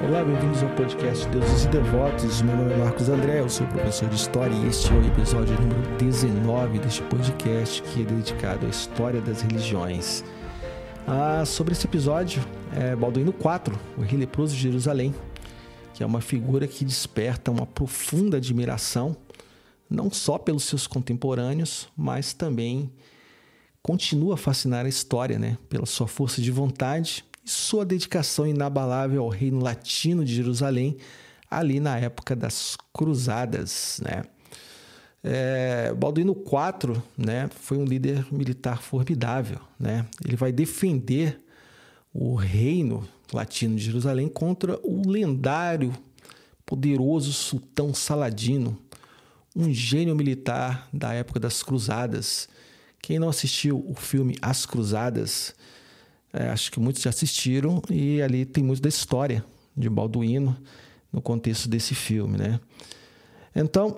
Olá, bem-vindos ao podcast Deuses e Devotos. Meu nome é Marcos André, eu sou professor de História e este é o episódio número 19 deste podcast que é dedicado à história das religiões. Sobre esse episódio, Balduíno IV, o rei leproso de Jerusalém, que é uma figura que desperta uma profunda admiração, não só pelos seus contemporâneos, mas também continua a fascinar a história, pela sua força de vontade e sua dedicação inabalável ao reino latino de Jerusalém, ali na época das Cruzadas. Balduíno IV, foi um líder militar formidável. Ele vai defender o reino latino de Jerusalém contra o lendário, poderoso sultão Saladino, um gênio militar da época das Cruzadas. Quem não assistiu o filme As Cruzadas, acho que muitos já assistiram, e ali tem muito da história de Balduíno no contexto desse filme. Então,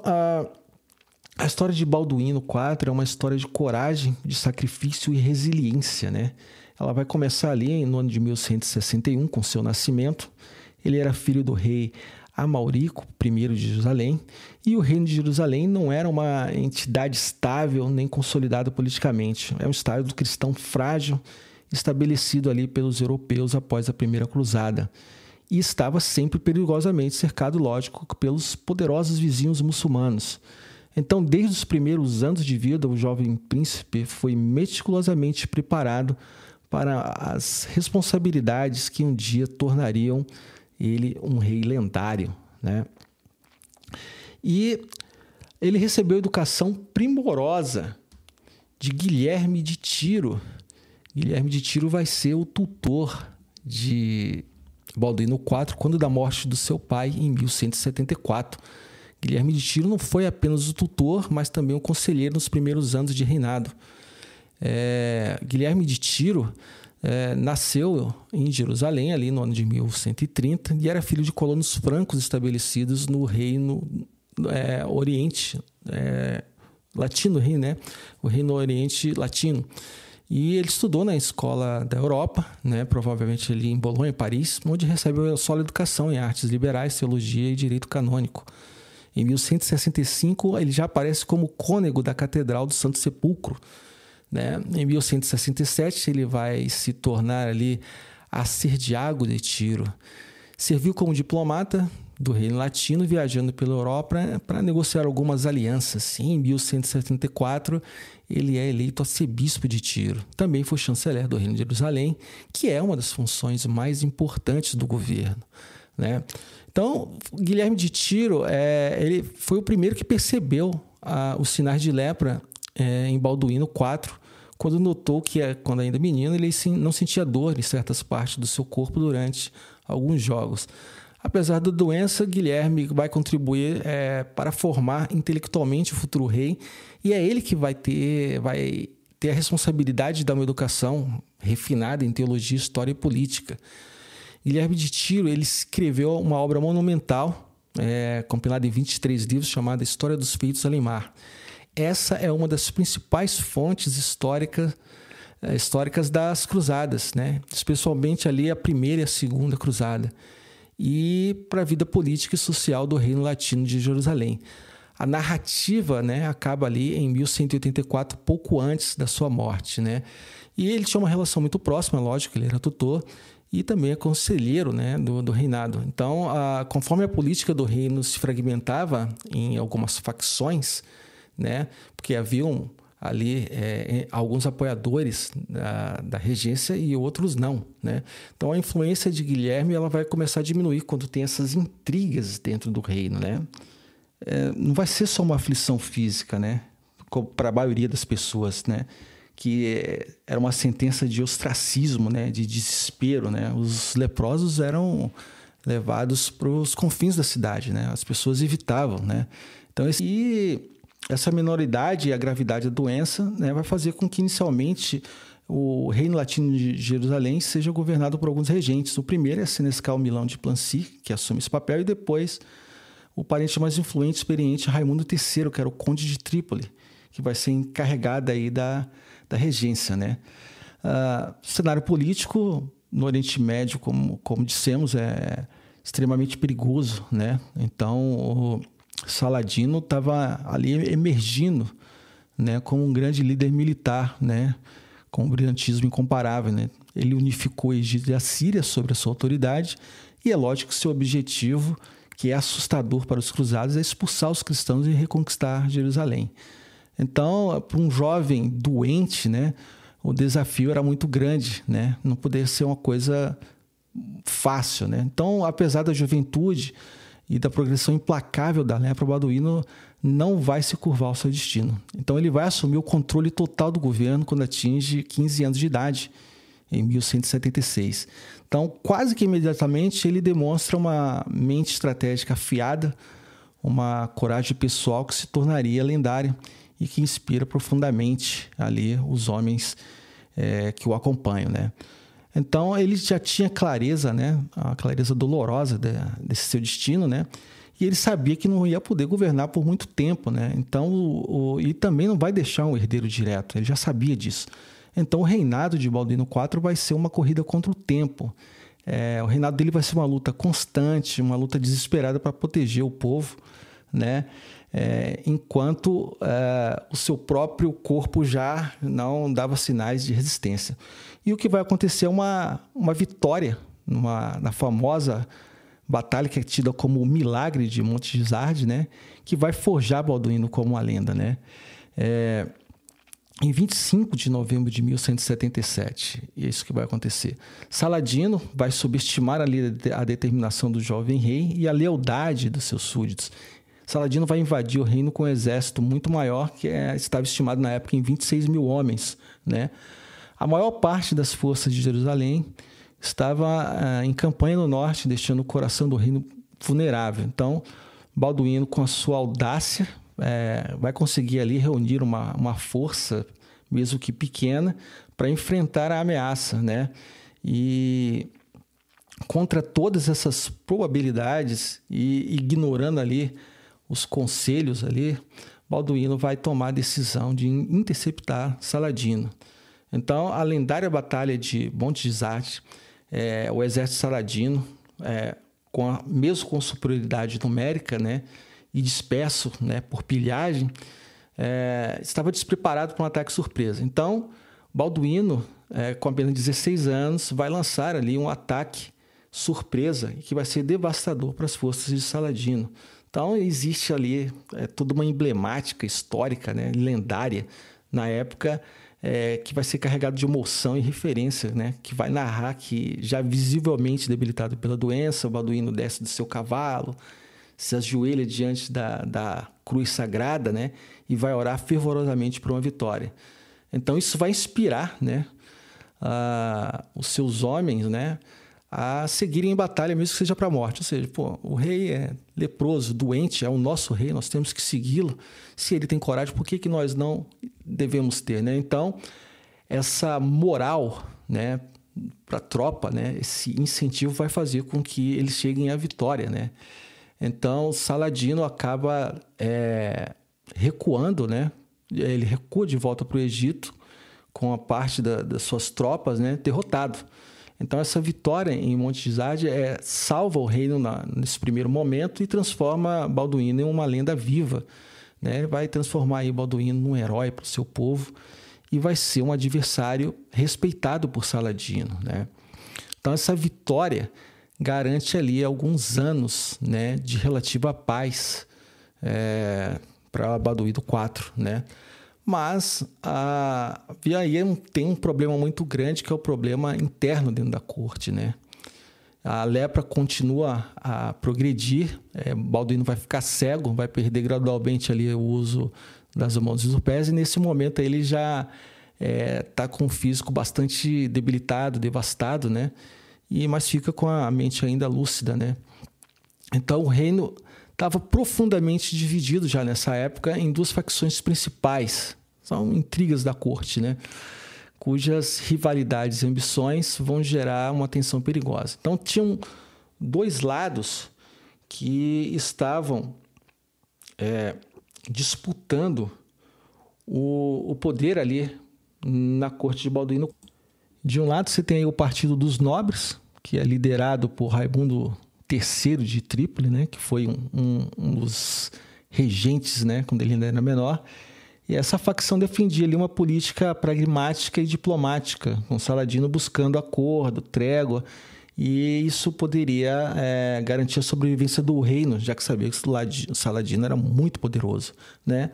a história de Balduíno IV é uma história de coragem, de sacrifício e resiliência. Ela vai começar ali no ano de 1161, com seu nascimento. Ele era filho do rei Amaurico I de Jerusalém, e o reino de Jerusalém não era uma entidade estável nem consolidada politicamente. É um estado cristão frágil, estabelecido ali pelos europeus após a Primeira Cruzada, e estava sempre perigosamente cercado, lógico, pelos poderosos vizinhos muçulmanos. Então, desde os primeiros anos de vida, o jovem príncipe foi meticulosamente preparado para as responsabilidades que um dia tornariam ele um rei lendário. E ele recebeu educação primorosa de Guilherme de Tiro. Guilherme de Tiro vai ser o tutor de Balduíno IV quando da morte do seu pai em 1174. Guilherme de Tiro não foi apenas o tutor, mas também o conselheiro nos primeiros anos de reinado. Guilherme de Tiro nasceu em Jerusalém, ali no ano de 1130, e era filho de colonos francos estabelecidos no reino Oriente Latino, o reino Oriente Latino. E ele estudou na escola da Europa, provavelmente ali em Bolonha, Paris, onde recebeu sólida educação em artes liberais, teologia e direito canônico. Em 1165, ele já aparece como cônego da Catedral do Santo Sepulcro. Em 1167, ele vai se tornar ali arcidiago de Tiro. Serviu como diplomata do reino latino, viajando pela Europa para negociar algumas alianças. Em 1174, ele é eleito arcebispo de Tiro. Também foi chanceler do reino de Jerusalém, que é uma das funções mais importantes do governo. Então, Guilherme de Tiro ele foi o primeiro que percebeu os sinais de lepra em Balduíno IV, quando notou que, quando ainda menino, ele não sentia dor em certas partes do seu corpo durante alguns jogos. Apesar da doença, Guilherme vai contribuir para formar intelectualmente o futuro rei, e é ele que vai ter a responsabilidade de dar uma educação refinada em teologia, história e política. Guilherme de Tiro ele escreveu uma obra monumental, compilada em 23 livros, chamada História dos Feitos Além Mar. Essa é uma das principais fontes históricas das cruzadas, especialmente ali a primeira e a segunda cruzada, e para a vida política e social do reino latino de Jerusalém. A narrativa acaba ali em 1184, pouco antes da sua morte. E ele tinha uma relação muito próxima, lógico, ele era tutor, e também é conselheiro do reinado. Então, conforme a política do reino se fragmentava em algumas facções, porque haviam ali alguns apoiadores da regência e outros não. Então, a influência de Guilherme ela vai começar a diminuir quando tem essas intrigas dentro do reino. Não vai ser só uma aflição física, para a maioria das pessoas, que era uma sentença de ostracismo, de desespero. Os leprosos eram levados para os confins da cidade, as pessoas evitavam. Então, essa minoridade e a gravidade da doença vai fazer com que, inicialmente, o reino latino de Jerusalém seja governado por alguns regentes. O primeiro é Senescal Milão de Plancy, que assume esse papel, e depois o parente mais influente e experiente, Raimundo III, que era o conde de Trípoli, que vai ser encarregado aí da regência. Cenário político no Oriente Médio, como dissemos, extremamente perigoso, né? Então, o Saladino estava ali emergindo, né, como um grande líder militar, né, com um brilhantismo incomparável, né? Ele unificou o Egito e a Síria sobre a sua autoridade e é lógico que seu objetivo, que é assustador para os cruzados, é expulsar os cristãos e reconquistar Jerusalém. Então, para um jovem doente, né, o desafio era muito grande, né? Não poderia ser uma coisa fácil, né? Então, apesar da juventude e da progressão implacável da lepra, o Balduíno não vai se curvar ao seu destino. Então, ele vai assumir o controle total do governo quando atinge 15 anos de idade, em 1176. Então, quase que imediatamente, ele demonstra uma mente estratégica afiada, uma coragem pessoal que se tornaria lendária e que inspira profundamente ali os homens que o acompanham, né? Então, ele já tinha clareza, né? A clareza dolorosa desse seu destino, né? E ele sabia que não ia poder governar por muito tempo, né? Então, e também não vai deixar um herdeiro direto, ele já sabia disso. Então, o reinado de Balduíno IV vai ser uma corrida contra o tempo. O reinado dele vai ser uma luta constante, uma luta desesperada para proteger o povo, né? Enquanto o seu próprio corpo já não dava sinais de resistência. E o que vai acontecer é uma vitória na famosa batalha que é tida como o milagre de Monte Gisarde, né? Que vai forjar Balduíno como uma lenda, né? Em 25 de novembro de 1177, é isso que vai acontecer. Saladino vai subestimar a determinação do jovem rei e a lealdade dos seus súditos. Saladino vai invadir o reino com um exército muito maior, que estava estimado na época em 26 mil homens, né? A maior parte das forças de Jerusalém estava em campanha no norte, deixando o coração do reino vulnerável. Então, Balduíno, com a sua audácia, vai conseguir ali reunir uma força, mesmo que pequena, para enfrentar a ameaça, né? E contra todas essas probabilidades e ignorando ali os conselhos ali, Balduíno vai tomar a decisão de interceptar Saladino. Então, a lendária batalha de Monte Gisarde, o exército saladino, mesmo com superioridade numérica, né, e disperso, né, por pilhagem, estava despreparado para um ataque surpresa. Então, Balduíno, com apenas 16 anos, vai lançar ali um ataque surpresa que vai ser devastador para as forças de Saladino. Então, existe ali toda uma emblemática histórica, né, lendária, na época, que vai ser carregado de emoção e referência, né, que vai narrar que, já visivelmente debilitado pela doença, o Balduíno desce do seu cavalo, se ajoelha diante da cruz sagrada, né, e vai orar fervorosamente por uma vitória. Então, isso vai inspirar, né, os seus homens, né, a seguirem em batalha, mesmo que seja para a morte. Ou seja, o rei é leproso, doente, é o nosso rei, nós temos que segui-lo. Se ele tem coragem, por que nós não devemos ter, né? Então, essa moral, né, para a tropa, né, esse incentivo vai fazer com que eles cheguem à vitória, né? Então, Saladino acaba recuando, né? Ele recua de volta para o Egito com a parte das suas tropas, né, derrotado. Então, essa vitória em Monte Gisarde salva o reino nesse primeiro momento e transforma Balduíno em uma lenda viva, né? Ele vai transformar aí Balduíno num herói para o seu povo e vai ser um adversário respeitado por Saladino, né? Então, essa vitória garante ali alguns anos, né, de relativa paz para Balduíno IV, né? Mas aí tem um problema muito grande, que é o problema interno dentro da corte, né? A lepra continua a progredir, Balduíno vai ficar cego, vai perder gradualmente ali o uso das mãos e dos pés, e nesse momento ele já está com o físico bastante debilitado, devastado, né? Mas fica com a mente ainda lúcida, né? Então, o reino estava profundamente dividido já nessa época em duas facções principais. São intrigas da corte, né? Cujas rivalidades e ambições vão gerar uma tensão perigosa. Então, tinham dois lados que estavam disputando o poder ali na corte de Balduíno. De um lado, você tem aí o Partido dos Nobres, que é liderado por Raimundo III de Trípoli, né, que foi um dos regentes, né, quando ele ainda era menor. E essa facção defendia ali uma política pragmática e diplomática, com Saladino buscando acordo, trégua, e isso poderia garantir a sobrevivência do reino, já que sabia que Saladino era muito poderoso, né?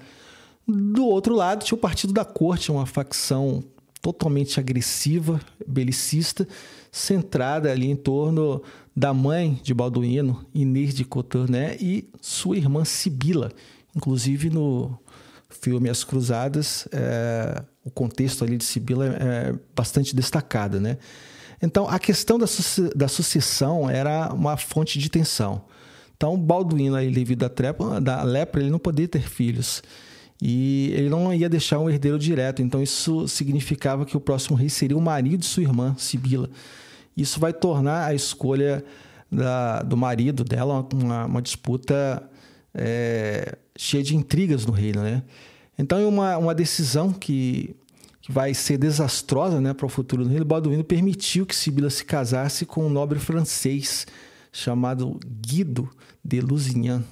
Do outro lado, tinha o Partido da Corte, uma facção totalmente agressiva, belicista, centrada ali em torno da mãe de Balduíno, Inês de Cotournet, e sua irmã Sibila. Inclusive, no filme As Cruzadas, o contexto ali de Sibila é bastante destacado, né? Então, a questão da sucessão era uma fonte de tensão. Então, Balduíno, aí, devido à lepra, ele não podia ter filhos. E ele não ia deixar um herdeiro direto. Então, isso significava que o próximo rei seria o marido de sua irmã, Sibila. Isso vai tornar a escolha do marido dela uma disputa cheia de intrigas no reino, né? Então, em uma decisão que vai ser desastrosa, né, para o futuro do reino, Balduíno permitiu que Sibila se casasse com um nobre francês chamado Guido de Lusignan.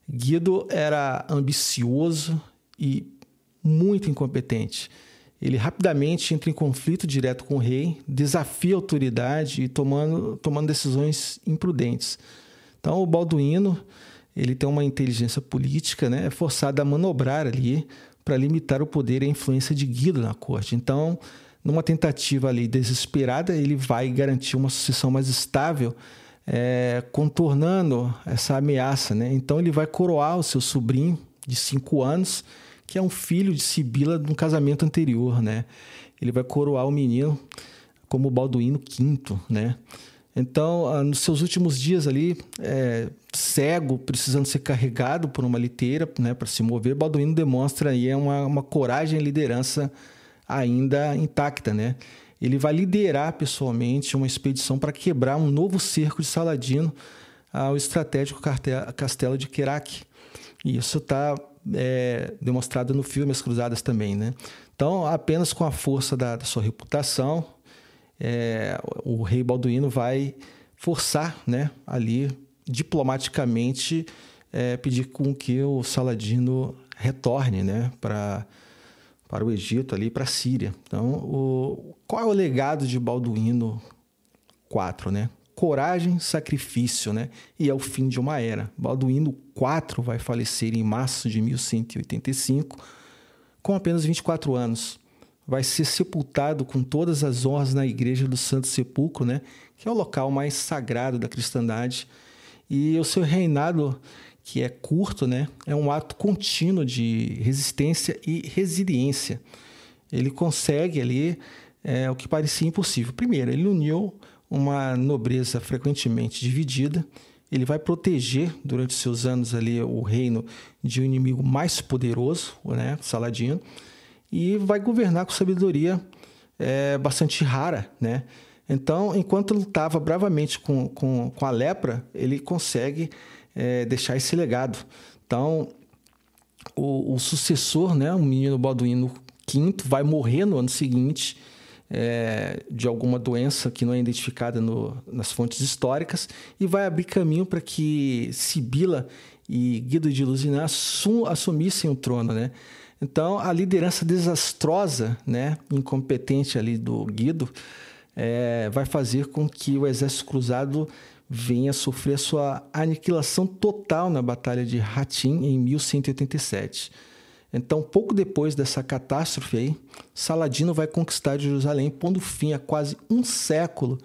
Guido era ambicioso e muito incompetente. Ele rapidamente entra em conflito direto com o rei, desafia a autoridade e tomando decisões imprudentes. Então, o Balduíno, ele tem uma inteligência política, né, é forçado a manobrar ali para limitar o poder e a influência de Guido na corte. Então, numa tentativa ali desesperada, ele vai garantir uma sucessão mais estável, contornando essa ameaça, né? Então, ele vai coroar o seu sobrinho de 5 anos, que é um filho de Sibila de um casamento anterior, né? Ele vai coroar o menino como Balduíno V, né? Então, nos seus últimos dias ali, cego, precisando ser carregado por uma liteira, né, para se mover, Balduíno demonstra aí uma coragem e liderança ainda intacta, né? Ele vai liderar pessoalmente uma expedição para quebrar um novo cerco de Saladino ao estratégico castelo de Kerak. E isso está demonstrado no filme As Cruzadas também, né? Então, apenas com a força da sua reputação, o rei Balduíno vai forçar, né, ali diplomaticamente pedir com que o Saladino retorne, né, para o Egito, ali para a Síria. Então, qual é o legado de Balduíno IV, né? Coragem, sacrifício, né? E é o fim de uma era. Balduíno IV vai falecer em março de 1185, com apenas 24 anos. Vai ser sepultado com todas as honras na Igreja do Santo Sepulcro, né? Que é o local mais sagrado da cristandade. E o seu reinado, que é curto, né, é um ato contínuo de resistência e resiliência. Ele consegue ali o que parecia impossível. Primeiro, ele uniu uma nobreza frequentemente dividida. Ele vai proteger, durante seus anos ali, o reino de um inimigo mais poderoso, né, Saladino, e vai governar com sabedoria bastante rara, né? Então, enquanto lutava bravamente com a lepra, ele consegue deixar esse legado. Então, o sucessor, né, o menino Balduíno V, vai morrer no ano seguinte de alguma doença que não é identificada nas fontes históricas, e vai abrir caminho para que Sibila e Guido de Lusignan assumissem o trono, né? Então, a liderança desastrosa, né, incompetente ali do Guido, vai fazer com que o exército cruzado venha a sofrer a sua aniquilação total na Batalha de Hattin, em 1187. Então, pouco depois dessa catástrofe aí, Saladino vai conquistar Jerusalém, pondo fim a quase um século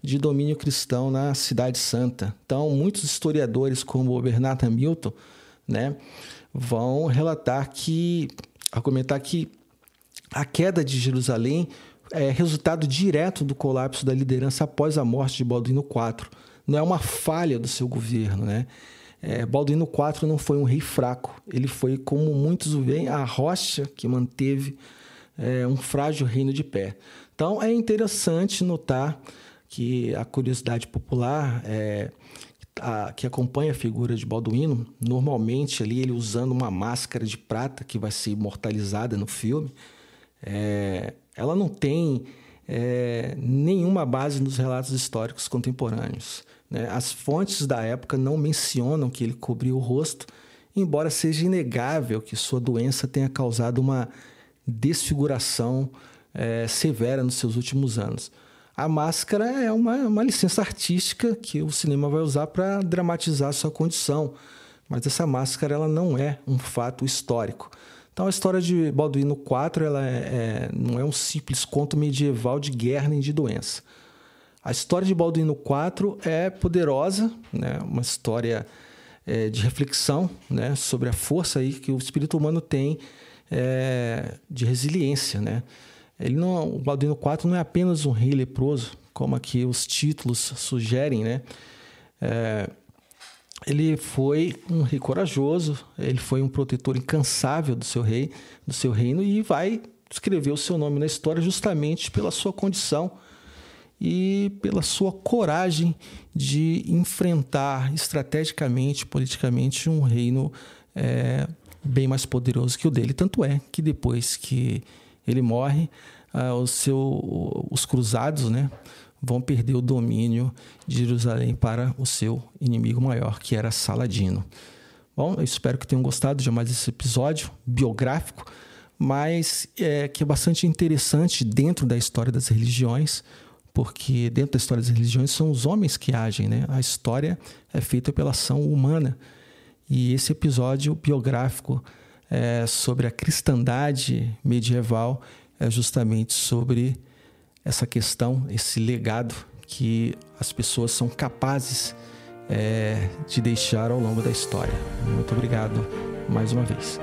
de domínio cristão na Cidade Santa. Então, muitos historiadores, como o Bernard Hamilton, né, vão argumentar que a queda de Jerusalém é resultado direto do colapso da liderança após a morte de Balduíno IV. Não é uma falha do seu governo, né? Balduíno IV não foi um rei fraco. Ele foi, como muitos o veem, a rocha que manteve um frágil reino de pé. Então, é interessante notar que a curiosidade popular que acompanha a figura de Balduíno, normalmente ali ele usando uma máscara de prata que vai ser imortalizada no filme, ela não tem nenhuma base nos relatos históricos contemporâneos. né? As fontes da época não mencionam que ele cobria o rosto, embora seja inegável que sua doença tenha causado uma desfiguração severa nos seus últimos anos. A máscara é uma licença artística que o cinema vai usar para dramatizar sua condição, mas essa máscara ela não é um fato histórico. Então, a história de Balduíno IV não é um simples conto medieval de guerra nem de doença. A história de Balduíno IV é poderosa, né? Uma história de reflexão, né? Sobre a força aí que o espírito humano tem de resiliência, né? O Balduíno IV não é apenas um rei leproso, como aqui os títulos sugerem, né? Ele foi um rei corajoso, ele foi um protetor incansável do seu reino, e vai escrever o seu nome na história justamente pela sua condição e pela sua coragem de enfrentar estrategicamente, politicamente, um reino bem mais poderoso que o dele. Tanto é que depois que ele morre, os cruzados, né, vão perder o domínio de Jerusalém para o seu inimigo maior, que era Saladino. Bom, eu espero que tenham gostado de mais esse episódio biográfico, mas que é bastante interessante dentro da história das religiões, porque dentro da história das religiões são os homens que agem, né? A história é feita pela ação humana. E esse episódio biográfico sobre a cristandade medieval é justamente sobre essa questão, esse legado que as pessoas são capazes de deixar ao longo da história. Muito obrigado mais uma vez.